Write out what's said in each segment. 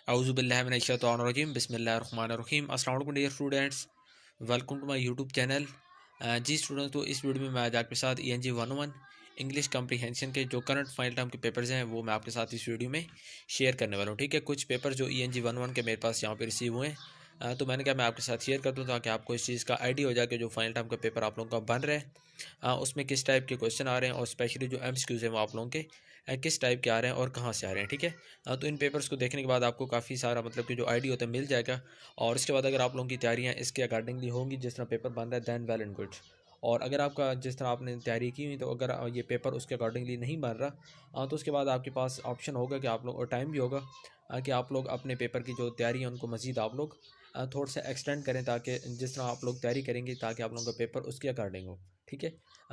औज़ुबिल्लाहिमिनश्शैतानिर्रजीम बिस्मिल्लाहिर्रहमानिर्रहीम। अस्सलाम वालेकुम dear students, welcome to my YouTube channel. जी स्टूडेंट्स, तो इस वीडियो में मैं आज आपके साथ ENG 101 इंग्लिश कम्प्रीहेंशन के जो करंट फाइनल टर्म के पेपर्स हैं वो मैं आपके साथ इस वीडियो में शेयर करने वाला हूँ। ठीक है, कुछ पेपर जो ENG 101 के मेरे पास यहाँ पे रिसीव हुए हैं, तो मैंने कहा मैं आपके साथ शेयर कर दूँ ताकि आपको इस चीज़ का आइडिया हो जाए कि जो फाइनल टर्म का पेपर आप लोगों का बन रहा है उसमें किस टाइप के क्वेश्चन आ रहे हैं और स्पेशली जो MCQs हैं वो आप लोगों के किस टाइप के आ रहे हैं और कहाँ से आ रहे हैं। ठीक है, तो इन पेपर्स को देखने के बाद आपको काफ़ी सारा मतलब कि जो आइडिया होता है मिल जाएगा। और इसके बाद अगर आप लोगों की तैयारियाँ इसके अकॉर्डिंगली होंगी जिस तरह पेपर बन रहा है दैन वेल एंड गुड। और अगर आपका जिस तरह आपने तैयारी की हुई तो अगर ये पेपर उसके अकॉर्डिंगली नहीं बन रहा तो उसके बाद आपके पास ऑप्शन होगा कि आप लोग, और टाइम भी होगा कि आप लोग अपने पेपर की जो तैयारी है उनको मज़ीद आप लोग थोड़ा सा एक्सटेंड करें ताकि जिस तरह आप लोग तैयारी करेंगे ताकि आप लोगों का पेपर उसके अकॉर्डिंग हो। ठीक है,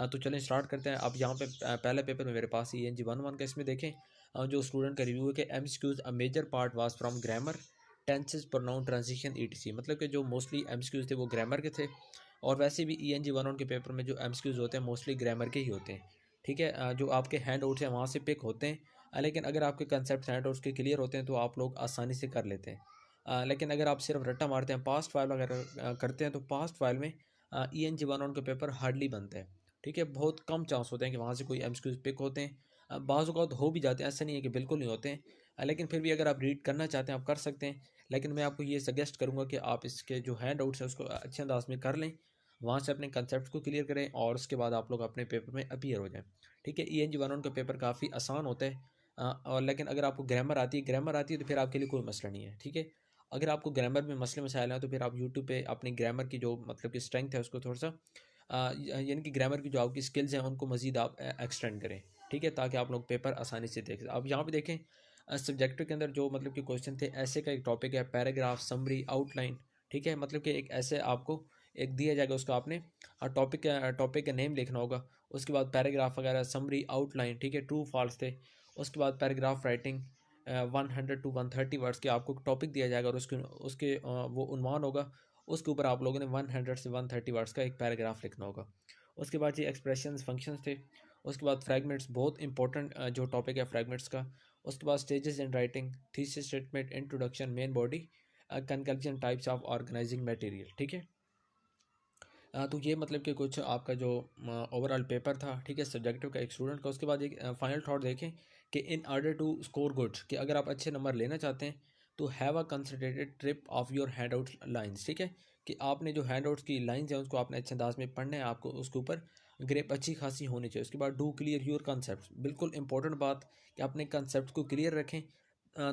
तो चलें स्टार्ट करते हैं। अब यहाँ पे पहले पेपर में मेरे पास ENG 101 का इसमें देखें जो स्टूडेंट का रिव्यू है कि MCQs a major part was from grammar tenses pronoun transition ETC। मतलब कि जो मोस्टली MCQs थे वो ग्रामर के थे, और वैसे भी ENG 101 के पेपर में जो MCQs होते हैं मोस्टली ग्रामर के ही होते हैं। ठीक है, जो आपके हैंड आउट्स हैं वहाँ से पिक होते हैं, लेकिन अगर आपके कंसेप्ट हैंड आउट्स के क्लियर होते हैं तो आप लोग आसानी से कर लेते हैं। लेकिन अगर आप सिर्फ रट्टा मारते हैं पास्ट फाइल वगैरह करते हैं तो पास्ट फाइल में ENG 101 का पेपर हार्डली बनता है। ठीक है, बहुत कम चांस होते हैं कि वहाँ से कोई MCQs पिक होते हैं। बाज़ औक़ात हो भी जाते हैं, ऐसा नहीं है कि बिल्कुल नहीं होते हैं, लेकिन फिर भी अगर आप रीड करना चाहते हैं आप कर सकते हैं। लेकिन मैं आपको ये सजेस्ट करूँगा कि आप इसके जो हैंड आउट्स हैं उसको अच्छे अंदाज में कर लें, वहाँ से अपने कंसेप्ट को क्लियर करें और उसके बाद आप लोग अपने पेपर में अपीयर हो जाएँ। ठीक है, ENG 101 का पेपर काफ़ी आसान होता है, और लेकिन अगर आपको ग्रामर आती है तो फिर आपके लिए कोई मसला नहीं है। ठीक है, अगर आपको ग्रामर में मसले मसाइल हैं तो फिर आप यूट्यूब पे अपनी ग्रामर की जो मतलब कि स्ट्रेंथ है उसको थोड़ा सा यानी कि ग्रामर की जो आपकी स्किल्स हैं उनको मज़ीद आप एक्सटेंड करें। ठीक है, ताकि आप लोग पेपर आसानी से देख सकें। अब यहाँ पे देखें सब्जेक्टिव के अंदर जो मतलब कि क्वेश्चन थे, ऐसे का एक टॉपिक है पैराग्राफ समरी आउटलाइन। ठीक है, मतलब कि एक ऐसे आपको एक दिया जाएगा, उसका आपने टॉपिक का नेम लिखना होगा, उसके बाद पैराग्राफ वगैरह समरी आउटलाइन। ठीक है, ट्रू फॉल्स थे, उसके बाद पैराग्राफ राइटिंग 100 to 130 वर्ड्स के आपको टॉपिक दिया जाएगा और उसके उसके वो उन्वान होगा, उसके ऊपर आप लोगों ने 100 से 130 वर्ड्स का एक पैराग्राफ लिखना होगा। उसके बाद ये एक्सप्रेशंस फंक्शंस थे, उसके बाद फ्रैगमेंट्स, बहुत इंपॉर्टेंट जो टॉपिक है फ्रैगमेंट्स का। उसके बाद stages in writing, thesis statement, introduction, main body, conclusion, types of organising material. ठीक है, तो ये मतलब कि कुछ आपका जो ओवरऑल पेपर था, ठीक है, सब्जेक्टिव का एक स्टूडेंट का। उसके बाद एक फाइनल थॉट देखें कि in order to score good, कि अगर आप अच्छे नंबर लेना चाहते हैं तो have a concentrated trip of your hand out lines. ठीक है, कि आपने जो हैंड आउट्स की लाइन्स हैं उसको आपने अच्छे अंदाज में पढ़ना है, आपको उसके ऊपर ग्रेप अच्छी खासी होनी चाहिए। उसके बाद डू क्लियर योर कंसेप्ट, बिल्कुल इंपॉर्टेंट बात कि अपने कंसेप्ट को क्लियर रखें,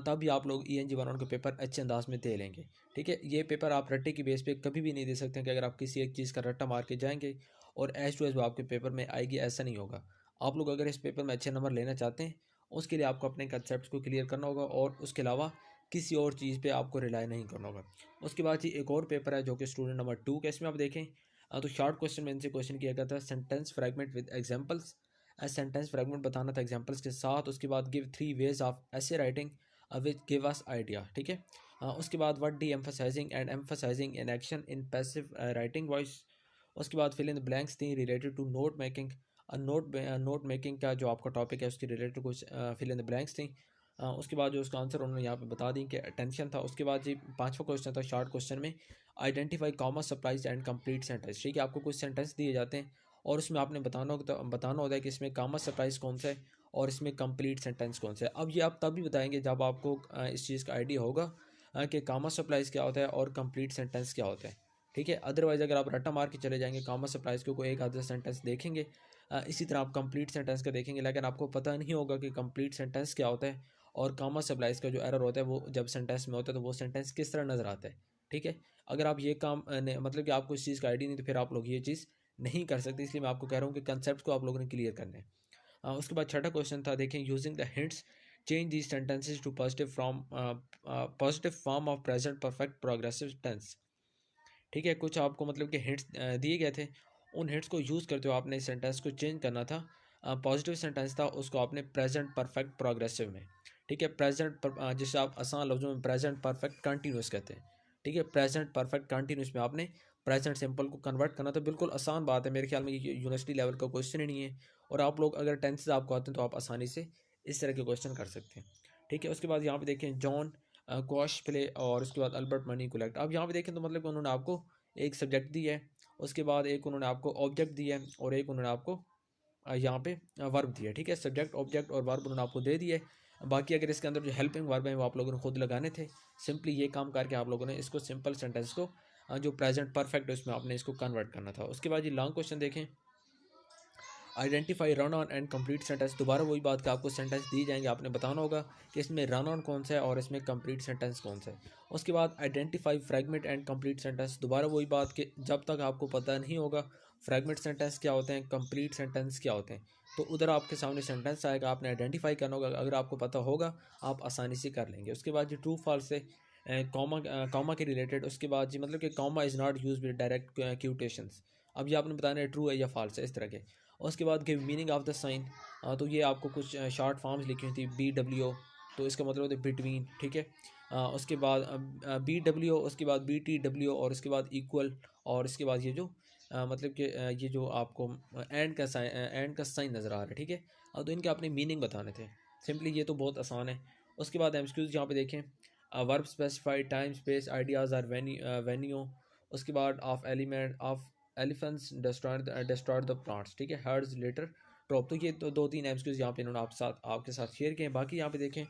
तभी आप लोग ENG 101 के पेपर अच्छे अंदाज में दे लेंगे। ठीक है, ये पेपर आप रट्टे की बेस पे कभी भी नहीं दे सकते कि अगर आप किसी एक चीज़ का रट्टा मार के जाएंगे और एज टू एज वो आपके पेपर में आएगी, ऐसा नहीं होगा। आप लोग अगर इस पेपर में अच्छे नंबर लेना चाहते हैं उसके लिए आपको अपने कंसेप्ट को क्लियर करना होगा और उसके अलावा किसी और चीज़ पे आपको रिलाई नहीं करना होगा। उसके बाद ही एक और पेपर है जो कि स्टूडेंट नंबर 2 का, इसमें आप देखें तो शॉर्ट क्वेश्चन में इनसे क्वेश्चन किया गया था sentence fragment with examples. Sentence fragment बताना था एग्जाम्पल्स के साथ। उसके बाद give 3 ways of essay writing which give us idea. ठीक है, उसके बाद what de emphasizing and emphasizing in action in passive writing voice. उसके बाद फिल इन द ब्लैंक्स थी related to note making. Note making का जो आपका टॉपिक है उसके रिलेटेड कुछ फिल इन द ब्लैंक्स थी। उसके बाद जो उसका आंसर उन्होंने यहाँ पे बता दी कि अटेंशन था। उसके बाद जी पांचवा क्वेश्चन था शॉर्ट क्वेश्चन में, identify comma supplies and complete sentence. ठीक है, आपको कुछ सेंटेंस दिए जाते हैं और उसमें आपने बताना होता है कि इसमें कॉमा सप्लाइज कौन सा है और इसमें कंप्लीट सेंटेंस कौन सा है। अब ये आप तभी बताएंगे जब आपको इस चीज़ का आइडिया होगा कि कॉमा सप्लाइज क्या होता है और कंप्लीट सेंटेंस क्या होता है। ठीक है, अदरवाइज़ अगर आप रट्टा मार के चले जाएंगे कॉमा सप्लाइज को कोई एक आधा सेंटेंस देखेंगे, इसी तरह आप कंप्लीट सेंटेंस का देखेंगे लेकिन आपको पता नहीं होगा कि कंप्लीट सेंटेंस क्या होता है और कॉमा सप्लाइज का जो एरर होता है वो जब सेंटेंस में होता है तो वो सेंटेंस किस तरह नज़र आता है। ठीक है, अगर आप ये काम मतलब कि आपको इस चीज़ का आइडिया नहीं तो फिर आप लोग ये चीज़ नहीं कर सकते, इसलिए मैं आपको कह रहा हूँ कि कंसेप्ट को आप लोगों ने क्लियर करना है। उसके बाद छठा क्वेश्चन था देखें using the hints change these sentences to positive form of present perfect progressive tense. ठीक है, कुछ आपको मतलब कि हिंट्स दिए गए थे, उन हिंट्स को यूज़ करते हुए आपने सेंटेंस को चेंज करना था। पॉजिटिव सेंटेंस था उसको आपने प्रेजेंट परफेक्ट प्रोग्रेसिव में। ठीक है, जिसे आप आसान लफ्ज़ों में प्रेजेंट परफेक्ट कंटिन्यूस कहते हैं। ठीक है, प्रेजेंट परफेक्ट कंटिन्यूस में आपने प्रेजेंट सिंपल को कन्वर्ट करना, तो बिल्कुल आसान बात है, मेरे ख्याल में ये यूनिवर्सिटी लेवल का क्वेश्चन ही नहीं है और आप लोग अगर टेंसेस आपको आते हैं तो आप आसानी से इस तरह के क्वेश्चन कर सकते हैं। ठीक है, उसके बाद यहाँ पे देखें जॉन क्वाश प्ले और उसके बाद अल्बर्ट मनी कलेक्ट। अब यहाँ पे देखें तो मतलब कि उन्होंने आपको एक सब्जेक्ट दिया है, उसके बाद एक उन्होंने आपको ऑब्जेक्ट दिया है और एक उन्होंने आपको यहाँ पे वर्ब दिया है। ठीक है, सब्जेक्ट ऑब्जेक्ट और वर्ब उन्होंने आपको दे दिया है। बाकी अगर इसके अंदर जो हेल्पिंग वर्ब है वो आप लोगों ने खुद लगाने थे। सिंपली ये काम करके आप लोगों ने इसको सिंपल सेंटेंस को जो प्रेजेंट परफेक्ट है उसमें आपने इसको कन्वर्ट करना था। उसके बाद ये लॉन्ग क्वेश्चन देखें, identify run on and complete sentence. दोबारा वही बात कि आपको सेंटेंस दी जाएंगे, आपने बताना होगा कि इसमें रन ऑन कौन सा है और इसमें कंप्लीट सेंटेंस कौन सा है। उसके बाद identify fragment and complete sentence. दोबारा वही बात कि जब तक आपको पता नहीं होगा फ्रैगमेंट सेंटेंस क्या होते हैं, कंप्लीट सेंटेंस क्या होते हैं, तो उधर आपके सामने सेंटेंस आएगा, आपने आइडेंटिफाई करना होगा। अगर आपको पता होगा आप आसानी से कर लेंगे। उसके बाद जो ट्रू फॉल्स है कॉमा के रिलेटेड। उसके बाद जी मतलब कि comma is not use with direct quotations. अब ये आपने बताना है ट्रू है या फॉल्स है, इस तरह के। उसके बाद give meaning of the sign, तो ये आपको कुछ शॉर्ट फॉर्म्स लिखी हुई थी, BW, तो इसका मतलब होता है बिटवीन। ठीक है, उसके बाद BW, उसके बाद BTW और उसके बाद इक्वल, और इसके बाद ये जो मतलब कि ये जो आपको एंड का साइन नज़र आ रहा है। ठीक है, तो इनके अपने मीनिंग बताने थे। सिंपली ये तो बहुत आसान है। उसके बाद एमसीक्यूज यहाँ पे देखें, verb specify time space ideas are venue. उसके बाद of element of elephants destroyed the plants. ठीक है, हर्ड्स लेटर ड्रॉप। तो ये तो दो तीन एमसीक्यूज यहाँ पे इन्होंने आपके साथ शेयर किए हैं। बाकी यहाँ पे देखें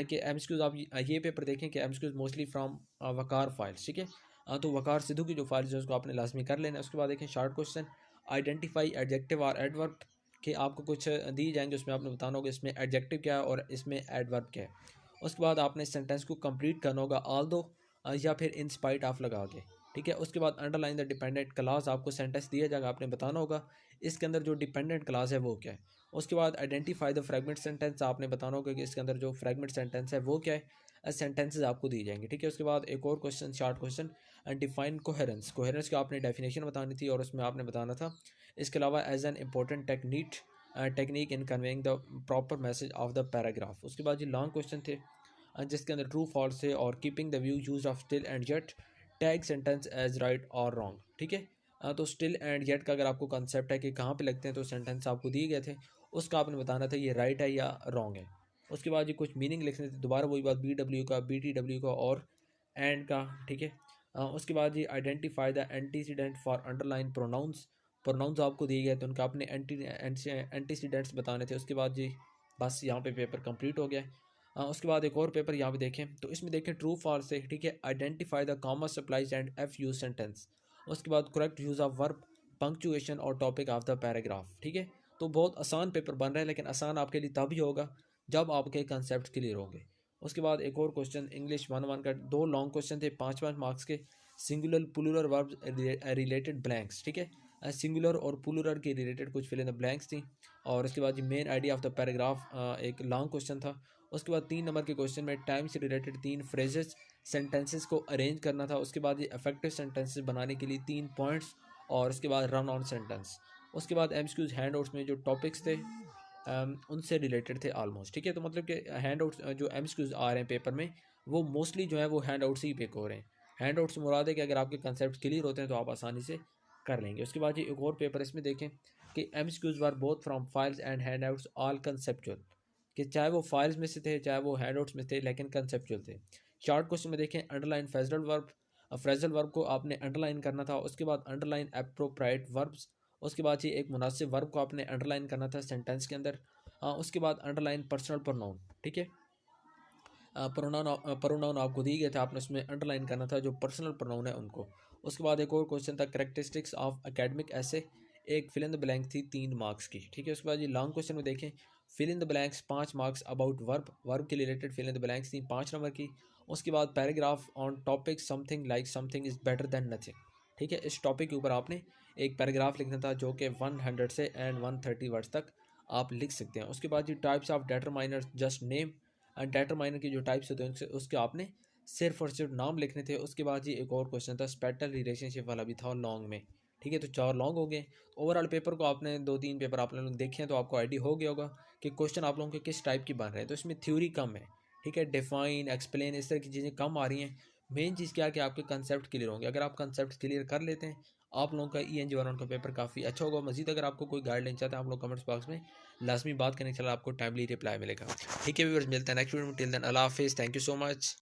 कि एमसीक्यूज आप ये पेपर देखें कि MCQs mostly from Waqar files. ठीक है, तो वकार सिद्धू की जो फाइल्स है उसको आपने लाजमी कर लेना है। उसके बाद देखें शॉर्ट क्वेश्चन, आइडेंटिफाई एडजेक्टिव और एडवर्ब, कि आपको कुछ दी जाएंगे, उसमें आपने बताना होगा इसमें एडजेक्टिव क्या है और इसमें एडवर्ब क्या है। उसके बाद आपने सेंटेंस को कंप्लीट करना होगा ऑल्दो या फिर इन स्पाइट ऑफ लगा के। ठीक है, उसके बाद अंडरलाइन द डिपेंडेंट क्लास, आपको सेंटेंस दिया जाएगा, आपने बताना होगा इसके अंदर जो डिपेंडेंट क्लास है वो क्या है। उसके बाद आइडेंटिफाई द फ्रैगमेंट सेंटेंस, आपने बताना होगा कि इसके अंदर जो फ्रैगमेंट सेंटेंस है वो क्या है। सेंटेंसेस आपको दी जाएंगे। ठीक है, उसके बाद एक और question, short question, and define coherence. Coherence की आपने डेफिनेशन बतानी थी और उसमें आपने बताना था इसके अलावा as an important technique in conveying the proper message of the paragraph. उसके बाद ये लॉन्ग क्वेश्चन थे जिसके अंदर ट्रू फॉल्स है और keeping the view use of still and yet, tag sentence as right और रॉन्ग। ठीक है, तो स्टिल एंड येट का अगर आपको कंसेप्ट है कि कहाँ पे लगते हैं, तो सेंटेंस आपको दिए गए थे, उसका आपने बताना था ये राइट है या रॉन्ग है। उसके बाद ये कुछ मीनिंग लिखने थे, दोबारा वही बात, BW का, BTW का और एंड का। ठीक है, उसके बाद ये identify the antecedent for underline pronouns. Pronouns आपको दिए गए तो उनका आपने एंटीसीडेंट्स बताने थे। उसके बाद जी बस यहाँ पे पेपर कंप्लीट हो गया। उसके बाद एक और पेपर यहाँ पे देखें, तो इसमें देखें ट्रू फॉल्स है। ठीक है, identify the comma supplies and F use sentence. उसके बाद correct use of verb, punctuation और टॉपिक ऑफ द पैराग्राफ। ठीक है, तो बहुत आसान पेपर बन रहा है, लेकिन आसान आपके लिए तभी होगा जब आपके कंसेप्ट क्लियर होंगे। उसके बाद एक और क्वेश्चन, इंग्लिश 1-1 का, दो लॉन्ग क्वेश्चन थे 5-5 मार्क्स के, singular plural verb related blanks. ठीक है, सिंगुलर और प्लूरल के रिलेटेड कुछ फिल इन द ब्लैंक्स थी। और उसके बाद main idea of the paragraph एक लॉन्ग क्वेश्चन था। उसके बाद 3 नंबर के क्वेश्चन में टाइम से रिलेटेड 3 फ्रेजेस सेंटेंसेस को अरेंज करना था। उसके बाद ये इफेक्टिव सेंटेंसेस बनाने के लिए 3 पॉइंट्स, और उसके बाद रन ऑन सेंटेंस। उसके बाद एमसीक्यूज हैंड आउट्स में जो टॉपिक्स थे उनसे रिलेटेड थे ऑलमोस्ट। ठीक है, तो मतलब कि हैंड आउट्स जो एमसीक्यूज आ रहे हैं पेपर में वो मोस्टली जो है वो हैंड आउट से ही पिक हो रहे हैं। हैंड आउट से मुराद है कि अगर आपके कंसेप्ट क्लियर होते हैं तो आप आसानी से कर लेंगे। उसके बाद ये एक और पेपर इसमें देखें कि MCQs were both from files and hand outs all conceptual, कि चाहे वो फाइल्स में से थे चाहे वो हैंड आउट्स में थे, लेकिन कंसेप्चुअल थे। शॉर्ट क्वेश्चन में देखें अंडरलाइन फ्रेजल वर्ब को आपने अंडरलाइन करना था। उसके बाद अंडरलाइन एप्रोप्राइट वर्ब्स। उसके बाद ये एक मुनासिब वर्ब को आपने अंडरलाइन करना था सेंटेंस के अंदर। उसके बाद अंडरलाइन पर्सनल प्रोनाउन। ठीक है, प्रोनाउन आपको दिए गए थे, आपने उसमें अंडरलाइन करना था जो पर्सनल प्रोनाउन है उनको। उसके बाद एक और क्वेश्चन था करेक्टरिस्टिक्स ऑफ एकेडमिक ऐसे, एक फिल इन द ब्लैंक थी 3 मार्क्स की। ठीक है, उसके बाद ये लॉन्ग क्वेश्चन में देखें, fill in the blanks 5 marks, about verb के related fill in the blanks थी 5 नंबर की। उसके बाद paragraph on topic something like something is better than nothing. ठीक है, इस टॉपिक के ऊपर आपने एक पैराग्राफ लिखना था जो कि 100 से एंड 130 वर्ड्स तक आप लिख सकते हैं। उसके बाद ये टाइप्स ऑफ डेटरमाइनर जस्ट नेम, डेटरमाइनर की जो टाइप्स होते हैं उसके आपने सिर्फ और सिर्फ नाम लिखने थे। उसके बाद ये एक और क्वेश्चन था स्पेटल रिलेशनशिप वाला भी था लॉन्ग में। ठीक है, तो 4 लॉन्ग हो गए। ओवरऑल पेपर को आपने 2-3 पेपर आप लोग देखे हैं तो आपको आइडिया हो गया होगा कि क्वेश्चन आप लोगों के किस टाइप की बन रहे हैं। तो इसमें थ्योरी कम है। ठीक है, डिफाइन एक्सप्लेन इस तरह की चीज़ें कम आ रही हैं। मेन चीज़ क्या है कि आपके कंसेप्ट क्लियर होंगे। अगर आप कंसेप्ट क्लियर कर लेते हैं आप लोगों का ENG 1 का पेपर काफ़ी अच्छा होगा। मजीद अगर आपको कोई गाइडलाइन चाहते हैं आप लोग कमेंट्स बॉक्स में लाजमी बात करने के चला, आपको टाइमली रिप्लाई मिलेगा। ठीक है व्यूअर्स, मिलते हैं नेक्स्ट वीडियो में। टिल देन अल्लाह हाफिज़, थैंक यू सो मच।